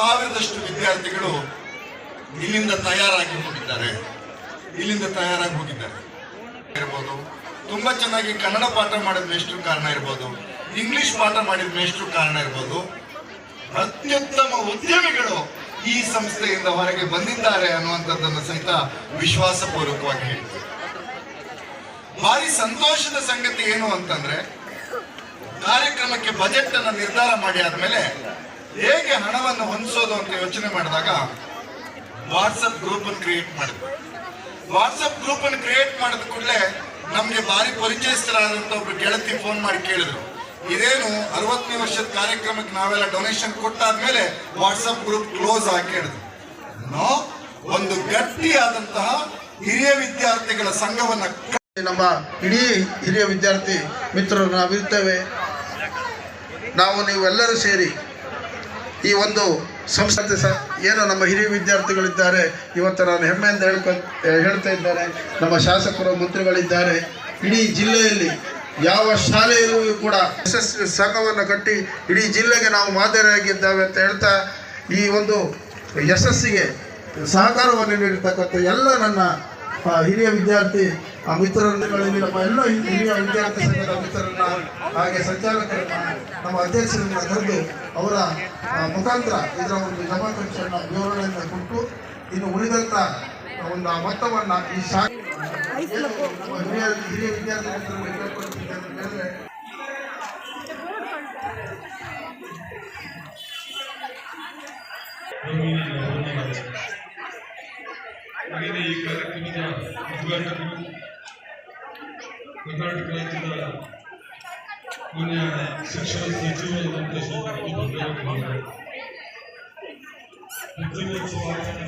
1000ದಷ್ಟು ವಿದ್ಯಾರ್ಥಿಗಳು ಇಲ್ಲಿಂದ ತಯಾರಾಗಿ ಹೋಗಿದ್ದಾರೆ ಇರ್ಬೋದು. ತುಂಬಾ ಚೆನ್ನಾಗಿ ಕನ್ನಡ ಪಾಠ ಮಾಡಿದ ಮೇಷ್ಟ್ರು ಕಾರಣ ಇರ್ಬೋದು, ಇಂಗ್ಲಿಷ್ ಪಾಠ ಮಾಡಿದ ಮೇಷ್ಟ್ರು ಕಾರಣ ಇರ್ಬೋದು. ಅತ್ಯುತ್ತಮ ಉದ್ಯಮಿಗಳು ಈ ಸಂಸ್ಥೆಯಿಂದ ಹೊರಗೆ ಬಂದಿದ್ದಾರೆ ಅನ್ನುವಂಥದ್ದನ್ನು ಸಹಿತ ವಿಶ್ವಾಸಪೂರ್ವಕವಾಗಿ ಹೇಳ್ತಾರೆ. ಭಾರಿ ಸಂತೋಷದ ಸಂಗತಿ ಏನು ಅಂತಂದ್ರೆ, ಕಾರ್ಯಕ್ರಮಕ್ಕೆ ಬಜೆಟ್ ಅನ್ನು ನಿರ್ಧಾರ ಮಾಡಿ ಆದ್ಮೇಲೆ ಹೇಗೆ ಹಣವನ್ನು ಹೊಂದಿಸೋದು ಅಂತ ಯೋಚನೆ ಮಾಡಿದಾಗ ವಾಟ್ಸಪ್ ಗ್ರೂಪ್ ಅನ್ನು ಕ್ರಿಯೇಟ್ ಮಾಡಿದ್ವಿ. ವಾಟ್ಸಪ್ ಗ್ರೂಪ್ ಅನ್ನು ಕ್ರಿಯೇಟ್ ಮಾಡಿದ ಕೂಡಲೇ ನಮ್ಗೆ ಭಾರಿ ಪರಿಚಯಸ್ಥರಾದಂತ ಒಬ್ರು ಗೆಳತಿ ಫೋನ್ ಮಾಡಿ ಕೇಳಿದ್ರು, ಇದೇನು 60ನೇ ವರ್ಷದ ಕಾರ್ಯಕ್ರಮಕ್ಕೆ ನಾವೆಲ್ಲ ಡೊನೇಷನ್ ಕೊಟ್ಟಾದ್ಮೇಲೆ ವಾಟ್ಸಪ್ ಗ್ರೂಪ್ ಕ್ಲೋಸ್ ಆಗಿ ಹೇಳಿದ್ರು. ಒಂದು ಗಟ್ಟಿಯಾದಂತಹ ಹಿರಿಯ ವಿದ್ಯಾರ್ಥಿಗಳ ಸಂಘವನ್ನ ನಮ್ಮ ಇಡೀ ಹಿರಿಯ ವಿದ್ಯಾರ್ಥಿ ಮಿತ್ರರು ನಾವಿರ್ತೇವೆ. ನಾವು ನೀವೆಲ್ಲರೂ ಸೇರಿ ಈ ಒಂದು ಸಂಸ್ಥೆ ಏನು ನಮ್ಮ ಹಿರಿಯ ವಿದ್ಯಾರ್ಥಿಗಳಿದ್ದಾರೆ, ಇವತ್ತು ನಾನು ಹೆಮ್ಮೆಯಿಂದ ಹೇಳ್ತಾ ಇದ್ದಾರೆ. ನಮ್ಮ ಶಾಸಕರು ಮಂತ್ರಿಗಳಿದ್ದಾರೆ. ಇಡೀ ಜಿಲ್ಲೆಯಲ್ಲಿ ಯಾವ ಶಾಲೆಯಲ್ಲೂ ಕೂಡ ಯಶಸ್ವಿ ಸಂಘವನ್ನು ಕಟ್ಟಿ ಇಡೀ ಜಿಲ್ಲೆಗೆ ನಾವು ಮಾದರಿಯಾಗಿದ್ದೇವೆ ಅಂತ ಹೇಳ್ತಾ, ಈ ಒಂದು ಯಶಸ್ಸಿಗೆ ಸಹಕಾರವನ್ನು ನೀಡಿರ್ತಕ್ಕಂಥ ಎಲ್ಲ ನನ್ನ ಹಿರಿಯ ವಿದ್ಯಾರ್ಥಿ ಮಿತ್ರರುಗಳಲ್ಲಿ ನಮ್ಮ ಎಲ್ಲ ಹಿರಿಯ ವಿದ್ಯಾರ್ಥಿ ಸಂಘದ ಮಿತ್ರರನ್ನ, ಹಾಗೆ ಸಂಚಾಲಕರನ್ನ, ನಮ್ಮ ಅಧ್ಯಕ್ಷರನ್ನ ಕರೆದು ಅವರ ಮುಖಾಂತರ ಇದರ ಒಂದು ಜಮಾಖರ್ಚನ್ನ ವಿವರಣೆಯನ್ನು ಕೊಟ್ಟು ಇನ್ನು ಉಳಿದಂಥ ಒಂದು ಮೊತ್ತವನ್ನು ಈ ಶಾಲೆ ನಮ್ಮ ಹಿರಿಯ ವಿದ್ಯಾರ್ಥಿ ಮಿತ್ರರಿಗೆ ಕೇಳ್ಕೊಳ್ತಿದ್ದೆ ಅಂತ ಹೇಳಿದ್ರೆ, ಈ ಕಾರ್ಯಕ್ರಮದ ಉದ್ಘಾಟಕರು ಕರ್ನಾಟಕ ರಾಜ್ಯದ ಮಾನ್ಯ ಶಿಕ್ಷಣ ಸಚಿವರಾದಂಥ ಉದ್ಯೋಗೋತ್ಸವ ಆಚರಣೆ